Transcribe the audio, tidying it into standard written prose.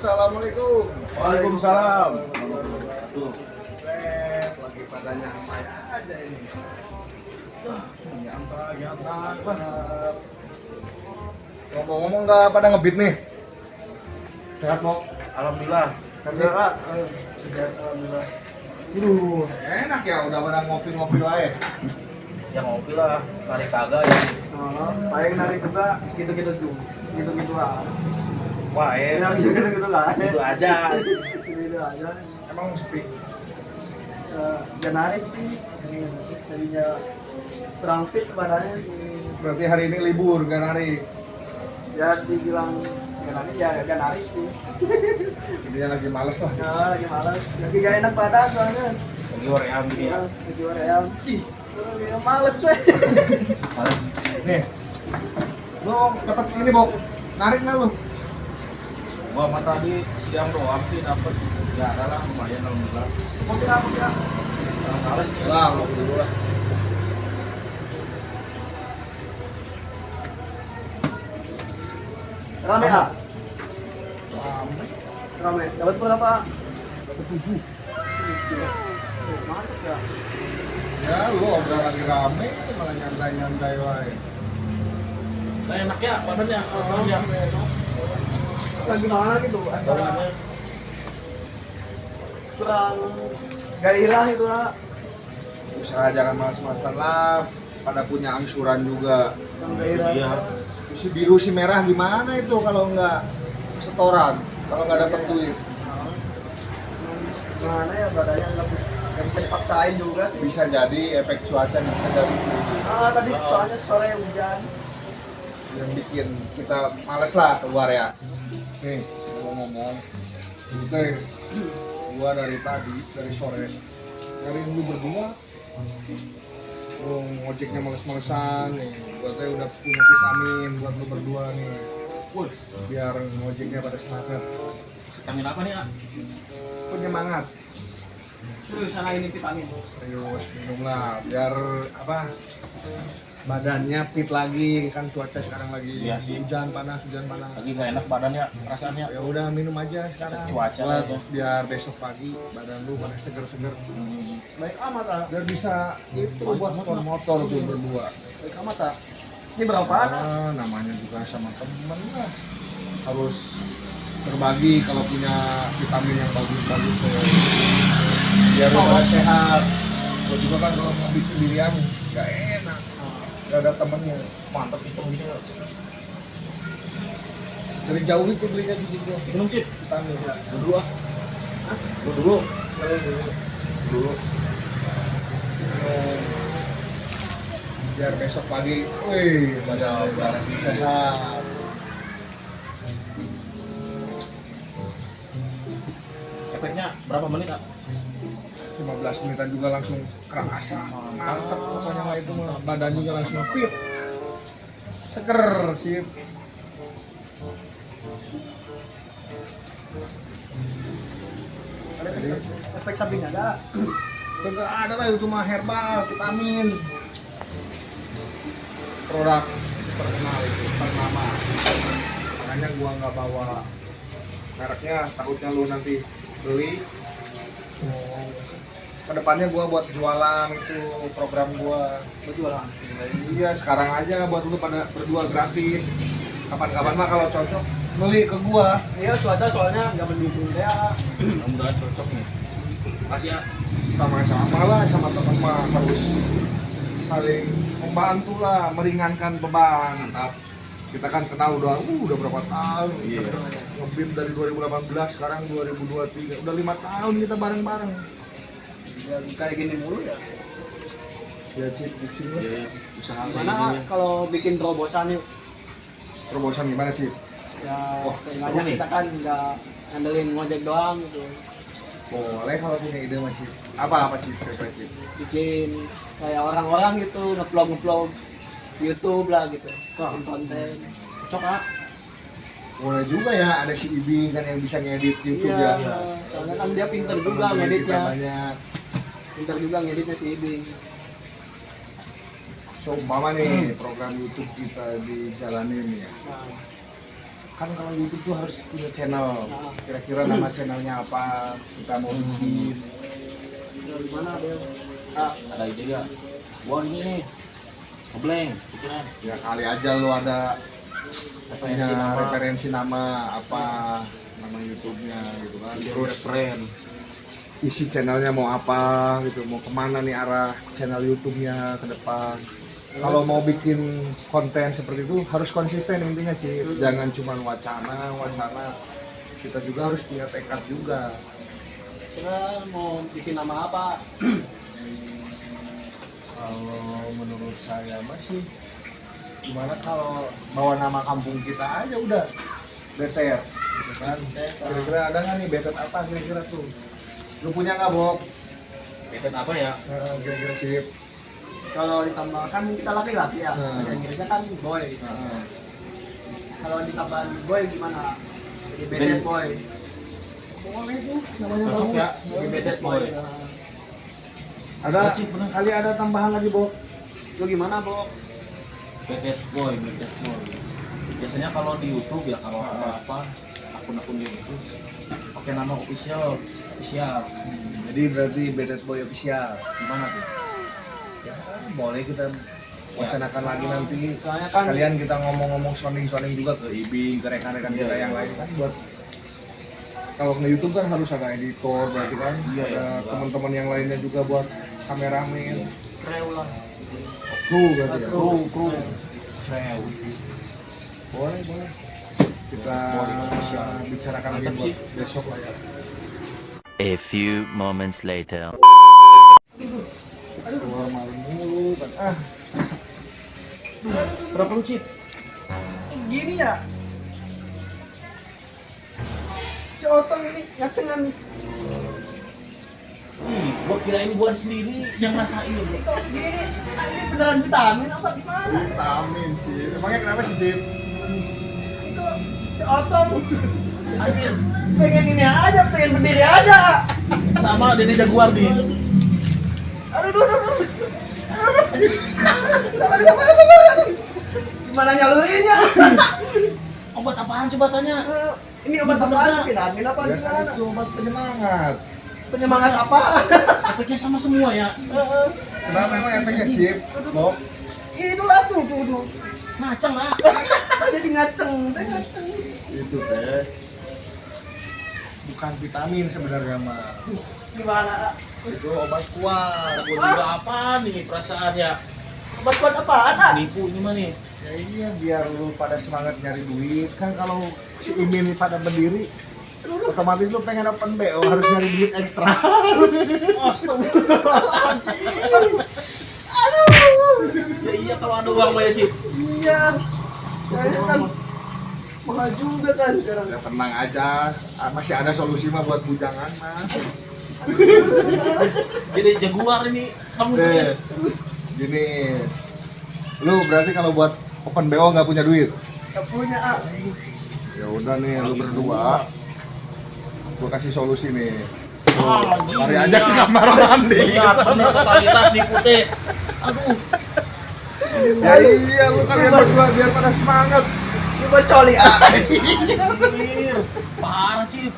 assalamualaikum. Waalaikumsalam. Tuh, lagi pada nyantai aja ini. Nyantai banget. Ngomong-ngomong nggak pada ngebit nih? Sehat mau? Alhamdulillah. Sehat. Sehat alhamdulillah. Enak ya udah pada ngopi-ngopi wae. Ya ngopi lah, cari kagak ya. Paling narik juga segitu-gitu tuh. Segitu-gitu lah. Wah, Ya gitu-gitu lah. Itu aja. Segitu aja. Emang sepi. Gak narik sih. Jadinya kurang fit badannya. Berarti hari ini libur, gak narik. Ya dibilang gak narik ya gak narik sih. Dia lagi males lah. Ya lagi males. Lagi gak enak badan soalnya. Lagi oream gini ya. Lagi oream. Ih, males weh. Males. Nih, lu dapat ini Bok, narik nggak lu? Gua mah tadi siang doang sih dapet. Ya ada lah lumayan alhamdulillah. Kopi apa ya? Males nih. Lah, ngopi dulu lah. Rame ah? Rame. Dapat berapa? Dapat 7. Mantap ya. Ya, lu udah lagi rame, malah nyantai-nyantai wae. Nah, enak ya badannya. Rasanya. Lagi mana gitu? Badannya. Kurang gairah itu lah. Usaha jangan malas-malasan lah. Pada punya angsuran juga. Iya. Si biru si merah gimana itu kalau nggak setoran, kalau nggak dapat duit? Gimana ya badannya nggak bisa dipaksain juga sih. Bisa jadi efek cuaca bisa dari sini. Tadi soalnya sore hujan yang bikin kita males lah keluar ya. Nih ngomong-ngomong, itu gua dari tadi dari sore nyariin lu berdua. Lu ngojeknya males-malesan nih, gua teh udah punya vitamin buat lu berdua nih. Biar ngojeknya pada semangat. Vitamin apa nih, Kak? Penyemangat. Sana ini vitamin. Serius, minum lah biar apa? Badannya fit lagi, kan cuaca sekarang lagi Iya sih. hujan panas. Lagi nggak enak badannya rasanya. Ya udah minum aja sekarang. Cuaca Buat aja. biar besok pagi badan lu pada seger-seger. Baik amat ah. Biar bisa itu buat sport motor tuh berdua. Baik amat ah. Ini berapaan? Namanya juga sama temen lah. Harus berbagi kalau punya vitamin yang bagus-bagus ya. Biar lu pada sehat. Lo juga kan kalau ngopi sendirian nggak enak. Nggak ada temennya. Mantap itu gini. Dari jauh itu belinya di situ. Minum Cip. Vitamin ya. Berdua. Gua dulu. Dulu. Biar besok pagi, wih, badan sehat. Efeknya berapa menit, Kak? 15 menitan juga langsung kerasa. Mantap pokoknya mah itu mah. Badan juga langsung fit. Seger, Cip. Ada efek sampingnya ada. Enggak ada lah itu mah herbal, vitamin. Produk terkenal itu ternama. Makanya gua nggak bawa mereknya, takutnya lu nanti beli. Kedepannya gua buat jualan itu program gua. Berjualan. Iya sekarang aja buat lu pada berjual gratis. Kapan-kapan mah kalau cocok beli ke gua. Iya cuaca soalnya nggak mendukung ya. Mudah-mudahan cocok nih. Makasih ya. Sama-sama lah sama teman mah harus saling membantu lah, meringankan beban. Mantap. Kita kan kenal udah berapa tahun. Iya. Ngebim dari 2018 sekarang 2023 udah 5 tahun kita bareng-bareng. Ya kayak gini mulu ya. Ya Cip, pusing lah. Iya, usaha kayak Gimana gini. kalau bikin terobosan nih? Terobosan gimana Cip? Ya Wah, seenggaknya seru nih. kita kan nggak ngandelin ngojek doang gitu. Boleh kalau punya ide mah Cip. Apa Cip? Kira-kira Cip? Bikin kayak orang-orang gitu ngevlog YouTube lah gitu. Bikin konten. Cocok, Kak. Boleh juga ya, ada si Ibing kan yang bisa ngedit YouTube Iya, ya. soalnya kan dia pinter juga Temen kita ngeditnya. banyak. Pinter juga ngeditnya si Ibing. So, umpama nih program YouTube kita dijalanin ya. Nah, kan kalau YouTube tuh harus punya channel. Kira-kira nama channelnya apa? Kita mau bikin. Gimana Bel? Ada ide gak? Wah ini nih, ngebleng, pikiran. Ya kali aja lu ada Referensi punya nama. referensi nama apa nama YouTube-nya gitu kan. Terus Keren. isi channelnya mau apa gitu, mau kemana nih arah channel YouTube-nya ke depan. Kalau mau bikin konten seperti itu harus konsisten intinya sih, jangan cuma wacana. Kita juga harus punya tekad juga. Kira mau bikin nama apa? Kalau menurut saya masih gimana kalau bawa nama kampung kita aja udah better gitu kan. Kira-kira ada nggak nih better apa kira-kira tuh? Lu punya nggak, Bob? Betet apa ya? Kira-kira sih. Kalau ditambah kan kita laki-laki ya, bahasa Inggrisnya kan boy. Kalau ditambahin boy gimana? Jadi bad boy. Boleh tuh, namanya Cocok bagus. ya? Jadi bad boy. Ada Wajib, bener. kali ada tambahan lagi, Bob. Lu gimana, Bob? Betet boy. Biasanya kalau di YouTube ya kalau ada apa akun-akun gitu pakai nama official. Jadi berarti Bedet Boy Official. Gimana tuh? Ya, boleh kita wacanakan lagi nanti. Soalnya kan Kalian kita ngomong-ngomong sounding juga ke Ibing, ke rekan-rekan kita Iya, yang iya. lain kan buat kalau ke YouTube kan harus ada editor berarti kan, Iya, ada iya. teman-teman yang lainnya juga buat kameramen. kreu lah. Kru berarti ya. Kru. Creu. Boleh. Kita Boleh, official. bicarakan lagi Mantap buat sih. besok lah ya. A few moments later. Keluar malam mulu kan. Berapa lu, Cip? Gini ya. Si Otong ini ngacengan. Gua kirain buat sendiri yang rasain. Gini, ini beneran vitamin apa gimana? Vitamin sih. Emangnya kenapa sih, Jim? Itu si Otong. Anjir, pengen ini aja, pengen berdiri aja. Sama Dede Jaguar nih. Aduh. Sabar. Gimana nyalurinnya? Obat apaan coba tanya? Ini obat apaan? Vitamin apa Ya kan gimana? itu obat penyemangat. Penyemangat apa? Efeknya sama semua ya. Kenapa emang efeknya, Jim? Bob? Itulah tuh. Ngaceng lah. Jadi ngaceng. Itu teh bukan vitamin sebenarnya mah. Gimana? Itu obat kuat. Gua juga apa nih perasaan ya? Obat kuat apaan? Nipu ini mah nih. Ya iya biar lu pada semangat nyari duit. Kan kalau si Imin pada berdiri otomatis lu pengen open BO harus nyari duit ekstra. Ya iya kalau ada uang mah ya, Cip. Iya. Saya kan mahal juga kan sekarang. Ya tenang aja, masih ada solusi mah buat bujangan mah. Jadi Jaguar ini kamu Eh, gini, lu berarti kalau buat open BO nggak punya duit? Gak punya ah. Ya udah nih, lu berdua, gua kasih solusi nih. Anjing, Mari aja ke iya. kamar mandi. Lihat bener totalitas nih putih. Aduh. Ya iya, lu kalian berdua biar pada semangat. Ini buat coli ah. Anjir. Parah, Cip.